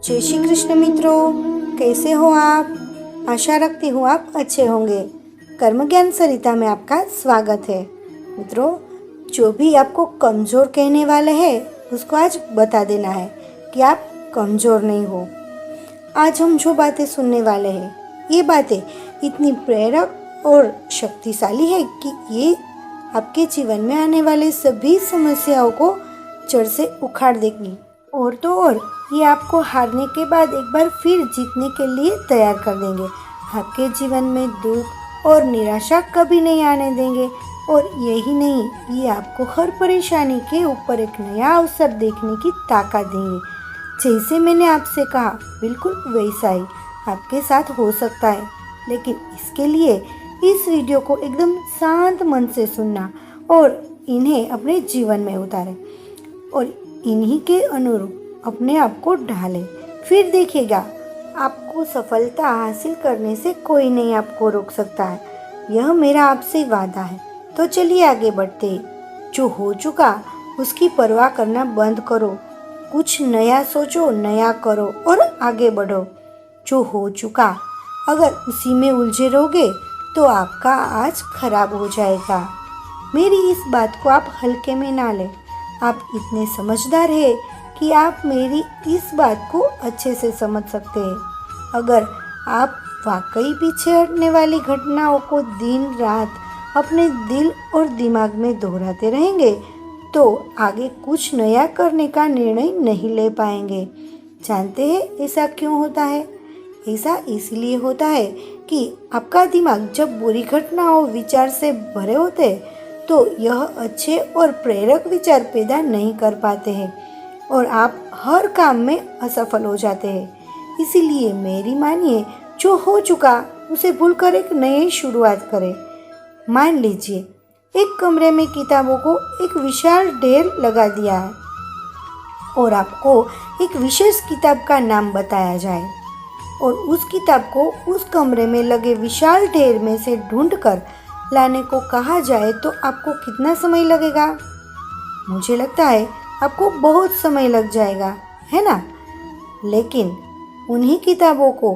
जय श्री कृष्ण मित्रों, कैसे हो आप। आशा रखती हूँ आप अच्छे होंगे। कर्म ज्ञान सरिता में आपका स्वागत है। मित्रों, जो भी आपको कमज़ोर कहने वाले हैं उसको आज बता देना है कि आप कमज़ोर नहीं हो। आज हम जो बातें सुनने वाले हैं ये बातें इतनी प्रेरक और शक्तिशाली है कि ये आपके जीवन में आने वाले सभी समस्याओं को जड़ से उखाड़ देगी। और तो और ये आपको हारने के बाद एक बार फिर जीतने के लिए तैयार कर देंगे। आपके जीवन में दुख और निराशा कभी नहीं आने देंगे। और यही नहीं, ये आपको हर परेशानी के ऊपर एक नया अवसर देखने की ताकत देंगे। जैसे मैंने आपसे कहा, बिल्कुल वैसा ही आपके साथ हो सकता है। लेकिन इसके लिए इस वीडियो को एकदम शांत मन से सुनना और इन्हें अपने जीवन में उतारें और इन्हीं के अनुरूप अपने आप को ढालें। फिर देखिएगा, आपको सफलता हासिल करने से कोई नहीं आपको रोक सकता है। यह मेरा आपसे वादा है। तो चलिए आगे बढ़ते हैं। जो हो चुका उसकी परवाह करना बंद करो। कुछ नया सोचो, नया करो और आगे बढ़ो। जो हो चुका अगर उसी में उलझे रहोगे तो आपका आज खराब हो जाएगा। मेरी इस बात को आप हल्के में ना लें। आप इतने समझदार हैं कि आप मेरी इस बात को अच्छे से समझ सकते हैं। अगर आप वाकई पीछे हटने वाली घटनाओं को दिन रात अपने दिल और दिमाग में दोहराते रहेंगे तो आगे कुछ नया करने का निर्णय नहीं ले पाएंगे। जानते हैं ऐसा क्यों होता है? ऐसा इसलिए होता है कि आपका दिमाग जब बुरी घटनाओं विचार से भरे होते हैं तो यह अच्छे और प्रेरक विचार पैदा नहीं कर पाते हैं और आप हर काम में असफल हो जाते हैं। इसीलिए मेरी मानिए, जो हो चुका उसे भूलकर एक नई शुरुआत करें। मान लीजिए एक कमरे में किताबों को एक विशाल ढेर लगा दिया है और आपको एक विशेष किताब का नाम बताया जाए और उस किताब को उस कमरे में लगे विशाल ढेर में से ढूंढकर लाने को कहा जाए तो आपको कितना समय लगेगा? मुझे लगता है आपको बहुत समय लग जाएगा, है ना? लेकिन उन्हीं किताबों को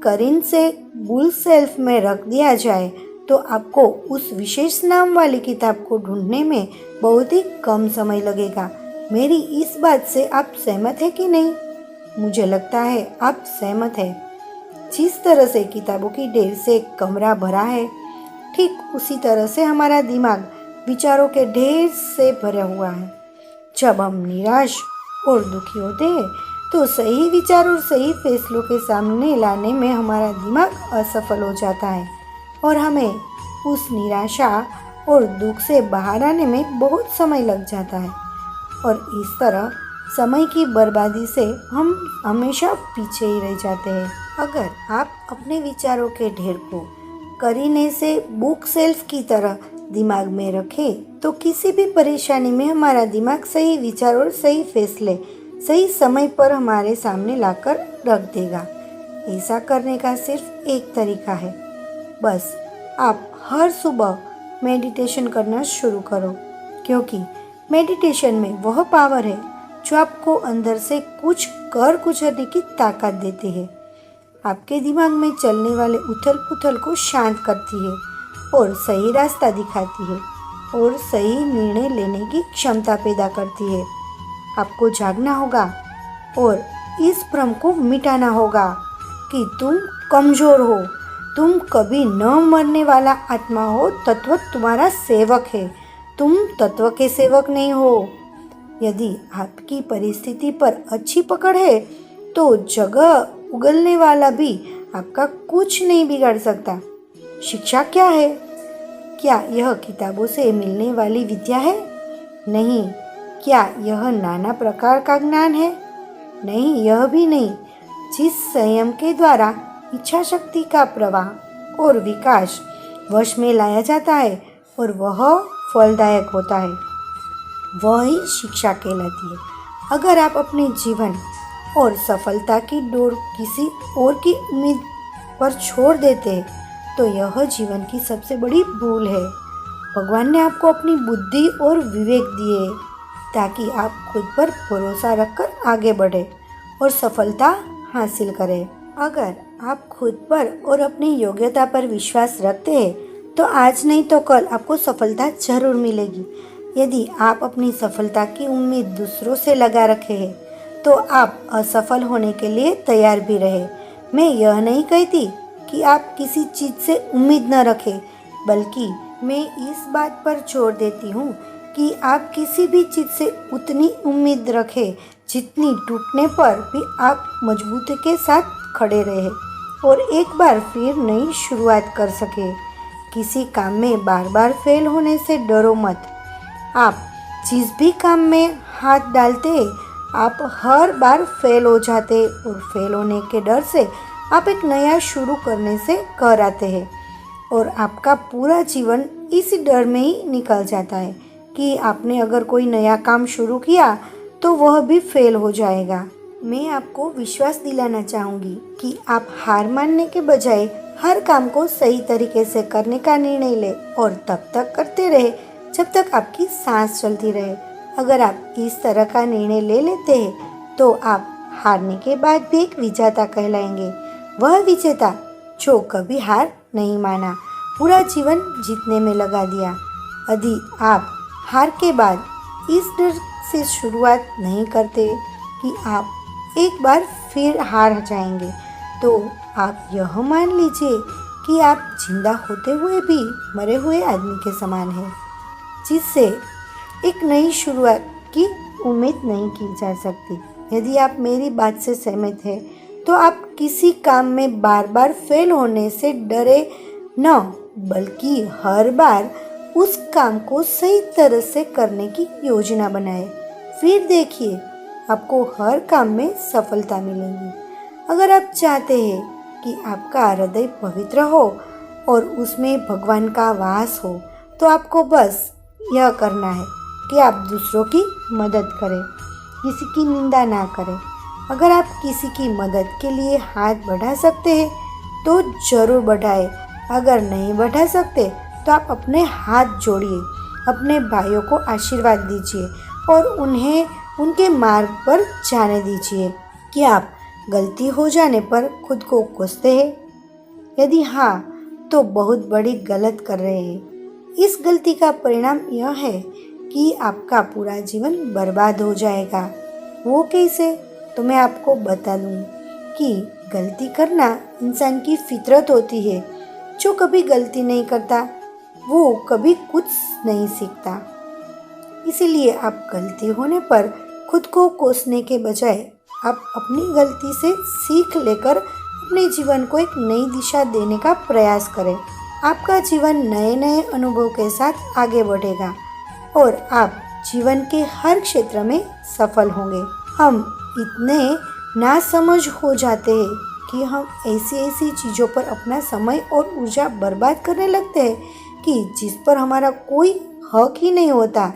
करीन से बुक शेल्फ में रख दिया जाए तो आपको उस विशेष नाम वाली किताब को ढूंढने में बहुत ही कम समय लगेगा। मेरी इस बात से आप सहमत है कि नहीं? मुझे लगता है आप सहमत है। जिस तरह से किताबों की ढेर से एक कमरा भरा है, ठीक उसी तरह से हमारा दिमाग विचारों के ढेर से भरा हुआ है। जब हम निराश और दुखी होते हैं तो सही विचार और सही फैसलों के सामने लाने में हमारा दिमाग असफल हो जाता है और हमें उस निराशा और दुख से बाहर आने में बहुत समय लग जाता है। और इस तरह समय की बर्बादी से हम हमेशा पीछे ही रह जाते हैं। अगर आप अपने विचारों के ढेर को करीने से बुक शेल्फ की तरह दिमाग में रखें तो किसी भी परेशानी में हमारा दिमाग सही विचार और सही फैसले सही समय पर हमारे सामने लाकर रख देगा। ऐसा करने का सिर्फ एक तरीका है। बस आप हर सुबह मेडिटेशन करना शुरू करो, क्योंकि मेडिटेशन में वह पावर है जो आपको अंदर से कुछ कर गुजरने की ताकत देती है। आपके दिमाग में चलने वाले उथल पुथल को शांत करती है और सही रास्ता दिखाती है और सही निर्णय लेने की क्षमता पैदा करती है। आपको जागना होगा और इस भ्रम को मिटाना होगा कि तुम कमज़ोर हो। तुम कभी न मरने वाला आत्मा हो। तत्व तुम्हारा सेवक है, तुम तत्व के सेवक नहीं हो। यदि आपकी परिस्थिति पर अच्छी पकड़ है तो जगह उगलने वाला भी आपका कुछ नहीं बिगाड़ सकता। शिक्षा क्या है? क्या यह किताबों से मिलने वाली विद्या है? नहीं। क्या यह नाना प्रकार का ज्ञान है? नहीं, यह भी नहीं। जिस संयम के द्वारा इच्छा शक्ति का प्रवाह और विकास वश में लाया जाता है और वह फलदायक होता है, वह ही शिक्षा कहलाती है। अगर आप अपने जीवन और सफलता की डोर किसी और की उम्मीद पर छोड़ देते हैं तो यह जीवन की सबसे बड़ी भूल है। भगवान ने आपको अपनी बुद्धि और विवेक दिए ताकि आप खुद पर भरोसा रखकर आगे बढ़े और सफलता हासिल करें। अगर आप खुद पर और अपनी योग्यता पर विश्वास रखते हैं तो आज नहीं तो कल आपको सफलता जरूर मिलेगी। यदि आप अपनी सफलता की उम्मीद दूसरों से लगा रखे हैं तो आप असफल होने के लिए तैयार भी रहे। मैं यह नहीं कहती कि आप किसी चीज़ से उम्मीद न रखें, बल्कि मैं इस बात पर जोर देती हूँ कि आप किसी भी चीज़ से उतनी उम्मीद रखें जितनी टूटने पर भी आप मजबूती के साथ खड़े रहे और एक बार फिर नई शुरुआत कर सके। किसी काम में बार बार फेल होने से डरो मत। आप जिस भी काम में हाथ डालते आप हर बार फेल हो जाते और फेल होने के डर से आप एक नया शुरू करने से घबराते हैं और आपका पूरा जीवन इसी डर में ही निकल जाता है कि आपने अगर कोई नया काम शुरू किया तो वह भी फेल हो जाएगा। मैं आपको विश्वास दिलाना चाहूँगी कि आप हार मानने के बजाय हर काम को सही तरीके से करने का निर्णय लें और तब तक करते रहे जब तक आपकी सांस चलती रहे। अगर आप इस तरह का निर्णय ले लेते हैं तो आप हारने के बाद भी एक विजेता कहलाएंगे। वह विजेता जो कभी हार नहीं माना, पूरा जीवन जीतने में लगा दिया। यदि आप हार के बाद इस डर से शुरुआत नहीं करते कि आप एक बार फिर हार जाएंगे तो आप यह मान लीजिए कि आप जिंदा होते हुए भी मरे हुए आदमी के समान हैं, जिससे एक नई शुरुआत की उम्मीद नहीं की जा सकती। यदि आप मेरी बात से सहमत हैं तो आप किसी काम में बार बार फेल होने से डरे न, बल्कि हर बार उस काम को सही तरह से करने की योजना बनाए। फिर देखिए आपको हर काम में सफलता मिलेगी। अगर आप चाहते हैं कि आपका हृदय पवित्र हो और उसमें भगवान का वास हो तो आपको बस यह करना है कि आप दूसरों की मदद करें, किसी की निंदा ना करें। अगर आप किसी की मदद के लिए हाथ बढ़ा सकते हैं तो ज़रूर बढ़ाएं। अगर नहीं बढ़ा सकते तो आप अपने हाथ जोड़िए, अपने भाइयों को आशीर्वाद दीजिए और उन्हें उनके मार्ग पर जाने दीजिए। क्या आप गलती हो जाने पर खुद को कोसते हैं? यदि हाँ तो बहुत बड़ी गलत कर रहे हैं। इस गलती का परिणाम यह है कि आपका पूरा जीवन बर्बाद हो जाएगा। वो कैसे? तो मैं आपको बता दूँ कि गलती करना इंसान की फितरत होती है। जो कभी गलती नहीं करता वो कभी कुछ नहीं सीखता। इसीलिए आप गलती होने पर खुद को कोसने के बजाय आप अपनी गलती से सीख लेकर अपने जीवन को एक नई दिशा देने का प्रयास करें। आपका जीवन नए नए अनुभव के साथ आगे बढ़ेगा और आप जीवन के हर क्षेत्र में सफल होंगे। हम इतने नासमझ हो जाते हैं कि हम ऐसी चीज़ों पर अपना समय और ऊर्जा बर्बाद करने लगते हैं कि जिस पर हमारा कोई हक ही नहीं होता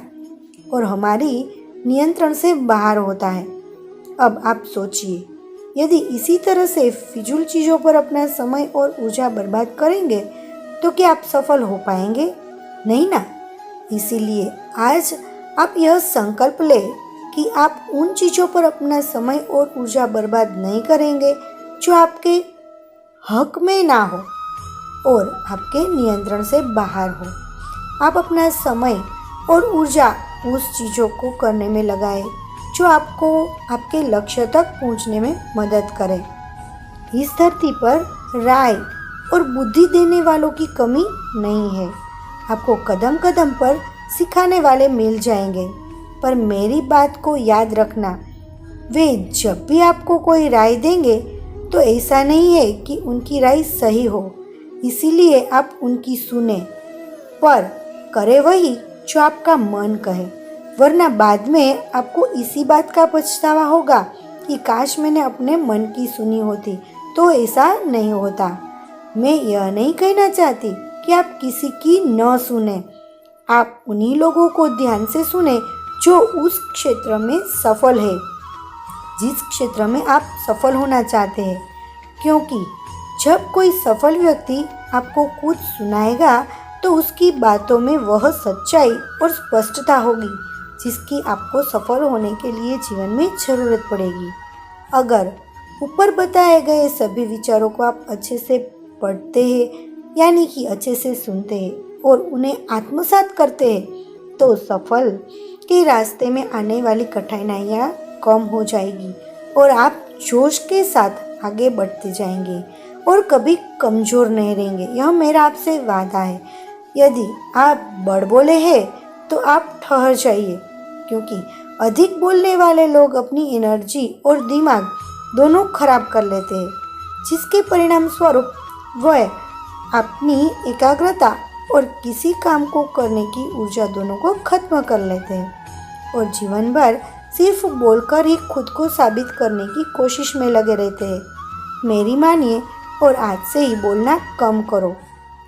और हमारी नियंत्रण से बाहर होता है। अब आप सोचिए, यदि इसी तरह से फिजूल चीज़ों पर अपना समय और ऊर्जा बर्बाद करेंगे तो क्या आप सफल हो पाएंगे? नहीं ना। इसीलिए आज आप यह संकल्प लें कि आप उन चीज़ों पर अपना समय और ऊर्जा बर्बाद नहीं करेंगे जो आपके हक में ना हो और आपके नियंत्रण से बाहर हो। आप अपना समय और ऊर्जा उस चीज़ों को करने में लगाएं जो आपको आपके लक्ष्य तक पहुंचने में मदद करे। इस धरती पर राय और बुद्धि देने वालों की कमी नहीं है। आपको कदम कदम पर सिखाने वाले मिल जाएंगे, पर मेरी बात को याद रखना, वे जब भी आपको कोई राय देंगे तो ऐसा नहीं है कि उनकी राय सही हो, इसीलिए आप उनकी सुने, पर करे वही जो आपका मन कहे, वरना बाद में आपको इसी बात का पछतावा होगा कि काश मैंने अपने मन की सुनी होती तो ऐसा नहीं होता। मैं यह नहीं कहना चाहती कि आप किसी की न सुने, आप उन्हीं लोगों को ध्यान से सुने जो उस क्षेत्र में सफल है जिस क्षेत्र में आप सफल होना चाहते हैं, क्योंकि जब कोई सफल व्यक्ति आपको कुछ सुनाएगा तो उसकी बातों में वह सच्चाई और स्पष्टता होगी जिसकी आपको सफल होने के लिए जीवन में ज़रूरत पड़ेगी। अगर ऊपर बताए गए सभी विचारों को आप अच्छे से पढ़ते हैं, यानी कि अच्छे से सुनते हैं और उन्हें आत्मसात करते हैं, तो सफल के रास्ते में आने वाली कठिनाइयाँ कम हो जाएगी और आप जोश के साथ आगे बढ़ते जाएंगे और कभी कमज़ोर नहीं रहेंगे। यह मेरा आपसे वादा है। यदि आप बड़बोले हैं तो आप ठहर जाइए, क्योंकि अधिक बोलने वाले लोग अपनी एनर्जी और दिमाग दोनों खराब कर लेते हैं, जिसके परिणाम स्वरूप वह अपनी एकाग्रता और किसी काम को करने की ऊर्जा दोनों को खत्म कर लेते हैं और जीवन भर सिर्फ बोलकर ही खुद को साबित करने की कोशिश में लगे रहते हैं। मेरी मानिए और आज से ही बोलना कम करो।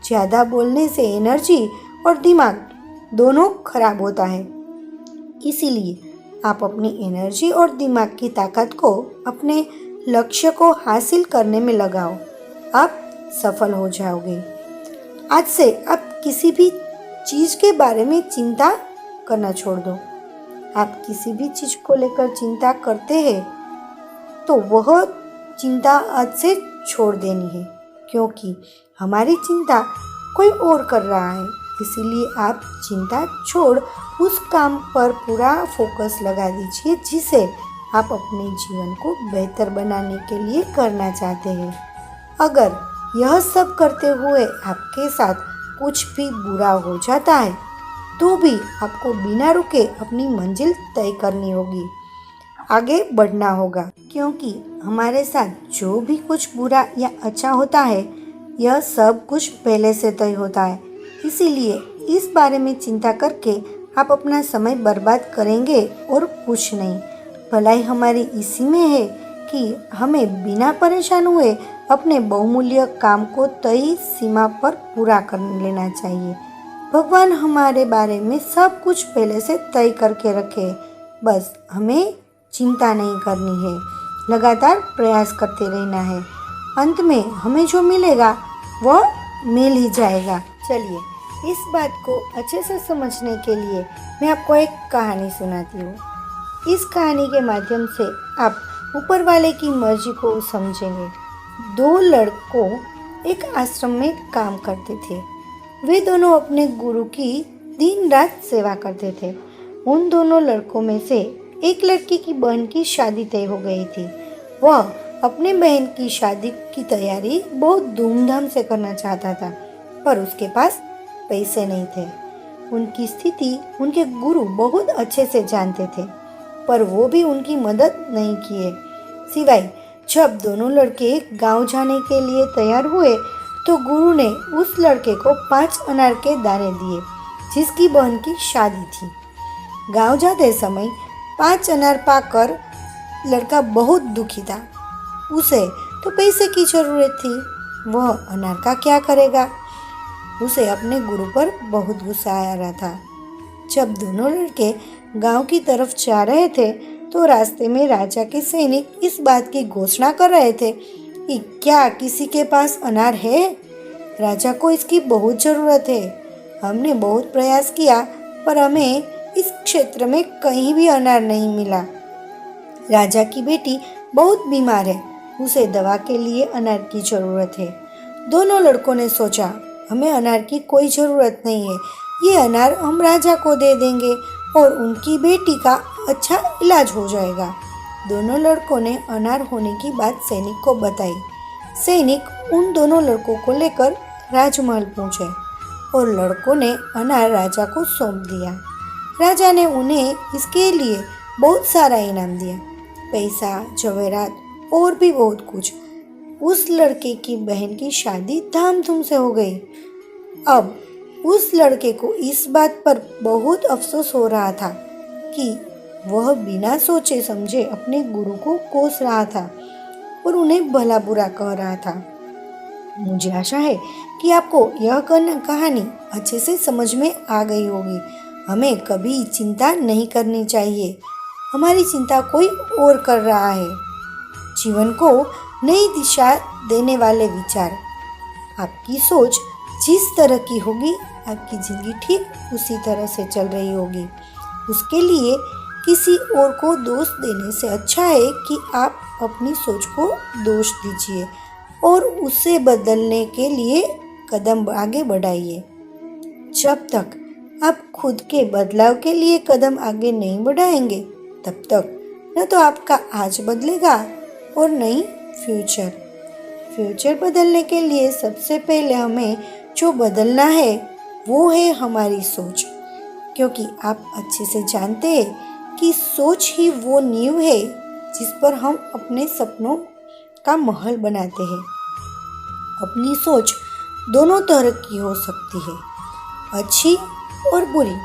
ज़्यादा बोलने से एनर्जी और दिमाग दोनों खराब होता है। इसीलिए आप अपनी एनर्जी और दिमाग की ताकत को अपने लक्ष्य को हासिल करने में लगाओ। आप सफल हो जाओगे। आज से आप किसी भी चीज़ के बारे में चिंता करना छोड़ दो। आप किसी भी चीज़ को लेकर चिंता करते हैं तो वह चिंता आज से छोड़ देनी है, क्योंकि हमारी चिंता कोई और कर रहा है। इसीलिए आप चिंता छोड़ उस काम पर पूरा फोकस लगा दीजिए जिसे आप अपने जीवन को बेहतर बनाने के लिए करना चाहते हैं। अगर यह सब करते हुए आपके साथ कुछ भी बुरा हो जाता है तो भी आपको बिना रुके अपनी मंजिल तय करनी होगी, आगे बढ़ना होगा, क्योंकि हमारे साथ जो भी कुछ बुरा या अच्छा होता है यह सब कुछ पहले से तय होता है। इसीलिए इस बारे में चिंता करके आप अपना समय बर्बाद करेंगे और कुछ नहीं। भलाई हमारी इसी में है कि हमें बिना परेशान हुए अपने बहुमूल्य काम को तय सीमा पर पूरा कर लेना चाहिए। भगवान हमारे बारे में सब कुछ पहले से तय करके रखे, बस हमें चिंता नहीं करनी है, लगातार प्रयास करते रहना है। अंत में हमें जो मिलेगा वह मिल ही जाएगा। चलिए, इस बात को अच्छे से समझने के लिए मैं आपको एक कहानी सुनाती हूँ। इस कहानी के माध्यम से आप ऊपर वाले की मर्जी को समझेंगे। दो लड़कों एक आश्रम में काम करते थे। वे दोनों अपने गुरु की दिन रात सेवा करते थे। उन दोनों लड़कों में से एक लड़की की बहन की शादी तय हो गई थी। वह अपने बहन की शादी की तैयारी बहुत धूमधाम से करना चाहता था, पर उसके पास पैसे नहीं थे। उनकी स्थिति उनके गुरु बहुत अच्छे से जानते थे, पर वो भी उनकी मदद नहीं किए। सिवाय जब दोनों लड़के गांव जाने के लिए तैयार हुए तो गुरु ने उस लड़के को 5 अनार के दाने दिए जिसकी बहन की शादी थी। गांव जाते समय 5 अनार पाकर लड़का बहुत दुखी था। उसे तो पैसे की जरूरत थी, वह अनार का क्या करेगा। उसे अपने गुरु पर बहुत गुस्सा आ रहा था। जब दोनों लड़के गांव की तरफ जा रहे थे तो रास्ते में राजा के सैनिक इस बात की घोषणा कर रहे थे कि क्या किसी के पास अनार है? राजा को इसकी बहुत ज़रूरत है। हमने बहुत प्रयास किया पर हमें इस क्षेत्र में कहीं भी अनार नहीं मिला। राजा की बेटी बहुत बीमार है, उसे दवा के लिए अनार की ज़रूरत है। दोनों लड़कों ने सोचा, हमें अनार की कोई ज़रूरत नहीं है, ये अनार हम राजा को दे देंगे और उनकी बेटी का अच्छा इलाज हो जाएगा। दोनों लड़कों ने अनार होने की बात सैनिक को बताई। सैनिक उन दोनों लड़कों को लेकर राजमहल पहुंचे और लड़कों ने अनार राजा को सौंप दिया। राजा ने उन्हें इसके लिए बहुत सारा इनाम दिया, पैसा, जवेरात और भी बहुत कुछ। उस लड़के की बहन की शादी धामधूम से हो गई। अब उस लड़के को इस बात पर बहुत अफसोस हो रहा था कि वह बिना सोचे समझे अपने गुरु को कोस रहा था और उन्हें भला बुरा कह रहा था। मुझे आशा है कि आपको यह कहानी अच्छे से समझ में आ गई होगी। हमें कभी चिंता नहीं करनी चाहिए, हमारी चिंता कोई और कर रहा है। जीवन को नई दिशा देने वाले विचार, आपकी सोच जिस तरह की होगी आपकी ज़िंदगी ठीक उसी तरह से चल रही होगी। उसके लिए किसी और को दोष देने से अच्छा है कि आप अपनी सोच को दोष दीजिए और उसे बदलने के लिए कदम आगे बढ़ाइए। जब तक आप खुद के बदलाव के लिए कदम आगे नहीं बढ़ाएंगे, तब तक न तो आपका आज बदलेगा और न ही फ्यूचर बदलने के लिए सबसे पहले हमें जो बदलना है वो है हमारी सोच, क्योंकि आप अच्छे से जानते हैं कि सोच ही वो नींव है जिस पर हम अपने सपनों का महल बनाते हैं। अपनी सोच दोनों तरह की हो सकती है, अच्छी और बुरी,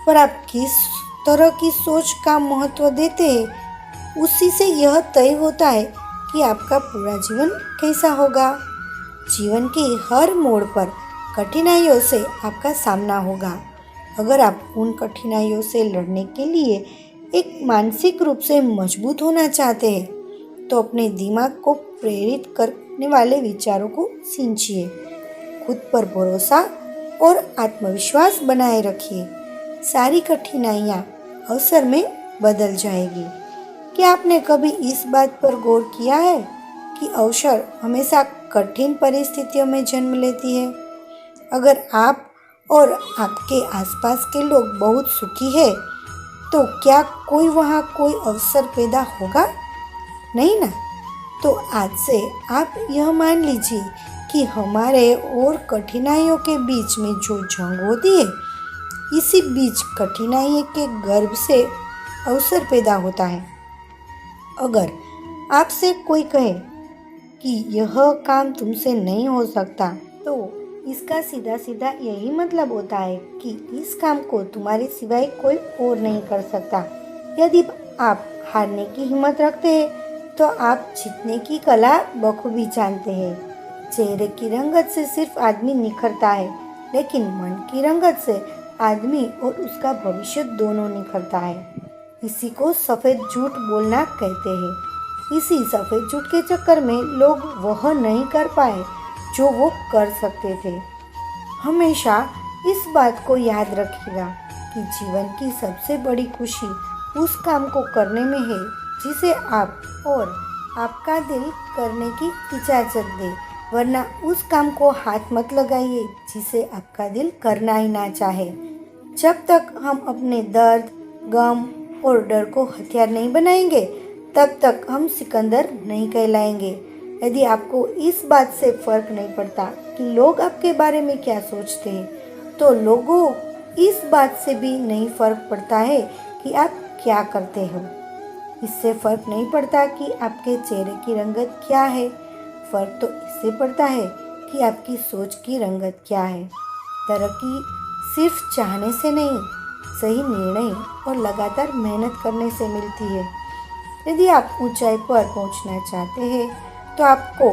पर आप किस तरह की सोच का महत्व देते हैं उसी से यह तय होता है कि आपका पूरा जीवन कैसा होगा। जीवन के हर मोड़ पर कठिनाइयों से आपका सामना होगा। अगर आप उन कठिनाइयों से लड़ने के लिए एक मानसिक रूप से मजबूत होना चाहते हैं तो अपने दिमाग को प्रेरित करने वाले विचारों को सींचिए। खुद पर भरोसा और आत्मविश्वास बनाए रखिए। सारी कठिनाइयाँ अवसर में बदल जाएगी। क्या आपने कभी इस बात पर गौर किया है कि अवसर हमेशा कठिन परिस्थितियों में जन्म लेती है? अगर आप और आपके आसपास के लोग बहुत सुखी हैं, तो क्या कोई अवसर पैदा होगा? नहीं ना। तो आज से आप यह मान लीजिए कि हमारे और कठिनाइयों के बीच में जो जंग होती है, इसी बीच कठिनाई के गर्भ से अवसर पैदा होता है। अगर आपसे कोई कहे कि यह काम तुमसे नहीं हो सकता, तो इसका सीधा सीधा यही मतलब होता है कि इस काम को तुम्हारे सिवाय कोई और नहीं कर सकता। यदि आप हारने की हिम्मत रखते हैं तो आप जीतने की कला बखूबी जानते हैं। चेहरे की रंगत से सिर्फ आदमी निखरता है, लेकिन मन की रंगत से आदमी और उसका भविष्य दोनों निखरता है। इसी को सफ़ेद झूठ बोलना कहते हैं। इसी सफ़ेद झूठ के चक्कर में लोग वह नहीं कर पाए जो वो कर सकते थे। हमेशा इस बात को याद रखिएगा कि जीवन की सबसे बड़ी खुशी उस काम को करने में है जिसे आप और आपका दिल करने की इजाज़त दे, वरना उस काम को हाथ मत लगाइए जिसे आपका दिल करना ही ना चाहे। जब तक हम अपने दर्द, गम और डर को हथियार नहीं बनाएंगे, तब तक हम सिकंदर नहीं कहलाएंगे। यदि आपको इस बात से फ़र्क नहीं पड़ता कि लोग आपके बारे में क्या सोचते हैं, तो लोगों इस बात से भी नहीं फ़र्क पड़ता है कि आप क्या करते हो। इससे फ़र्क नहीं पड़ता कि आपके चेहरे की रंगत क्या है, फ़र्क तो इससे पड़ता है कि आपकी सोच की रंगत क्या है। तरक्की सिर्फ चाहने से नहीं, सही निर्णय और लगातार मेहनत करने से मिलती है। यदि आप ऊंचाई पर पहुंचना चाहते हैं, तो आपको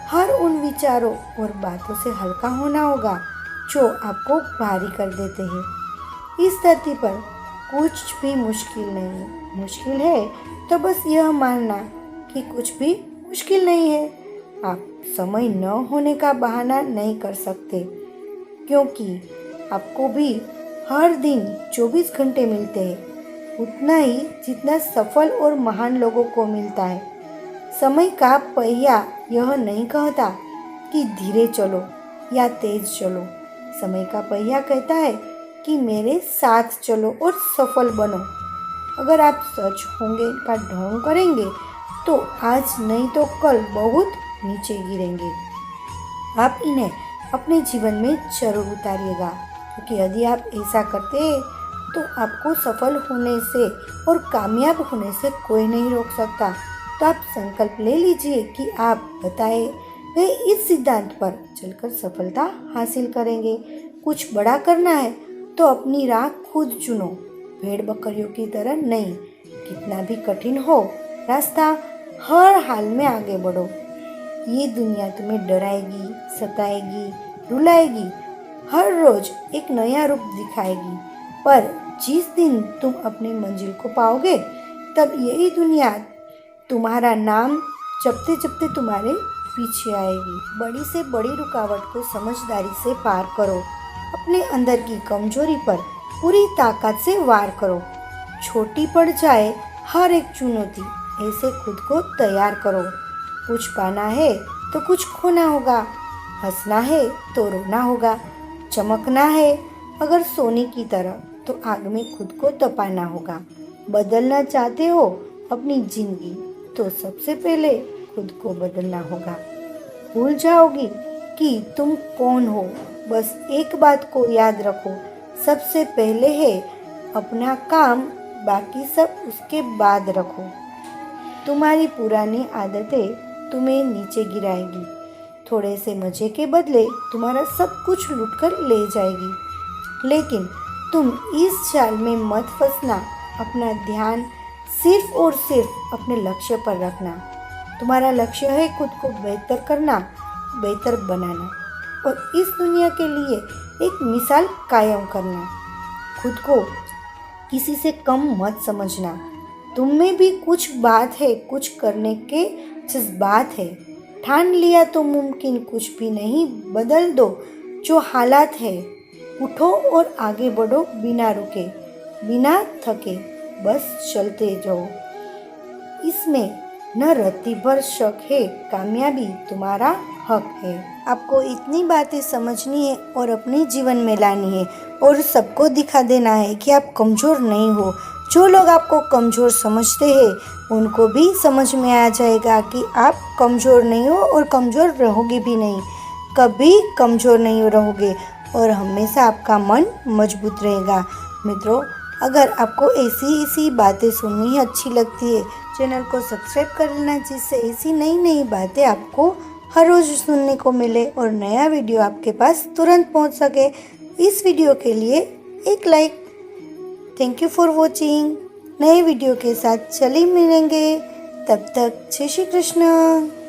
हर उन विचारों और बातों से हल्का होना होगा जो आपको भारी कर देते हैं। इस धरती पर कुछ भी मुश्किल नहीं है। मुश्किल है तो बस यह मानना कि कुछ भी मुश्किल नहीं है। आप समय न होने का बहाना नहीं कर सकते, क्योंकि आपको भी हर दिन 24 घंटे मिलते हैं, उतना ही जितना सफल और महान लोगों को मिलता है। समय का पहिया यह नहीं कहता कि धीरे चलो या तेज चलो। समय का पहिया कहता है कि मेरे साथ चलो और सफल बनो। अगर आप सच होंगे का ढोंग करेंगे तो आज नहीं तो कल बहुत नीचे गिरेंगे। आप इन्हें अपने जीवन में जरूर उतारिएगा, क्योंकि यदि आप ऐसा करते हैं तो आपको सफल होने से और कामयाब होने से कोई नहीं रोक सकता। तो आप संकल्प ले लीजिए कि आप बताए वे इस सिद्धांत पर चलकर सफलता हासिल करेंगे। कुछ बड़ा करना है तो अपनी राह खुद चुनो, भेड़ बकरियों की तरह नहीं। कितना भी कठिन हो रास्ता, हर हाल में आगे बढ़ो। ये दुनिया तुम्हें डराएगी, सताएगी, रुलाएगी, हर रोज एक नया रूप दिखाएगी, पर जिस दिन तुम अपनी मंजिल को पाओगे, तब यही दुनिया तुम्हारा नाम जपते जपते तुम्हारे पीछे आएगी। बड़ी से बड़ी रुकावट को समझदारी से पार करो। अपने अंदर की कमजोरी पर पूरी ताकत से वार करो। छोटी पड़ जाए हर एक चुनौती ऐसे खुद को तैयार करो। कुछ पाना है तो कुछ खोना होगा, हंसना है तो रोना होगा, चमकना है अगर सोने की तरह तो आग में खुद को तपाना होगा। बदलना चाहते हो अपनी जिंदगी तो सबसे पहले खुद को बदलना होगा। भूल जाओगी कि तुम कौन हो, बस एक बात को याद रखो, सबसे पहले है अपना काम, बाकी सब उसके बाद रखो। तुम्हारी पुरानी आदतें तुम्हें नीचे गिराएगी, थोड़े से मजे के बदले तुम्हारा सब कुछ लूटकर ले जाएगी। लेकिन तुम इस जाल में मत फंसना, अपना ध्यान सिर्फ और सिर्फ अपने लक्ष्य पर रखना। तुम्हारा लक्ष्य है खुद को बेहतर करना, बेहतर बनाना और इस दुनिया के लिए एक मिसाल कायम करना। खुद को किसी से कम मत समझना। तुम में भी कुछ बात है, कुछ करने के जज्बात है। ठान लिया तो मुमकिन कुछ भी नहीं, बदल दो जो हालात है। उठो और आगे बढ़ो बिना रुके, बिना थके, बस चलते जाओ। इसमें न रत्ती भर शक है, कामयाबी तुम्हारा हक है। आपको इतनी बातें समझनी है और अपने जीवन में लानी है और सबको दिखा देना है कि आप कमज़ोर नहीं हो। जो लोग आपको कमज़ोर समझते हैं उनको भी समझ में आ जाएगा कि आप कमज़ोर नहीं हो और कमज़ोर रहोगे भी नहीं, कभी कमज़ोर नहीं रहोगे और हमेशा आपका मन मजबूत रहेगा। मित्रों, अगर आपको ऐसी बातें सुननी अच्छी लगती है, चैनल को सब्सक्राइब कर लेना जिससे ऐसी नई बातें आपको हर रोज़ सुनने को मिले और नया वीडियो आपके पास तुरंत पहुंच सके। इस वीडियो के लिए एक like. Thank you for watching. नए वीडियो के साथ चले मिलेंगे, तब तक जय श्री कृष्ण।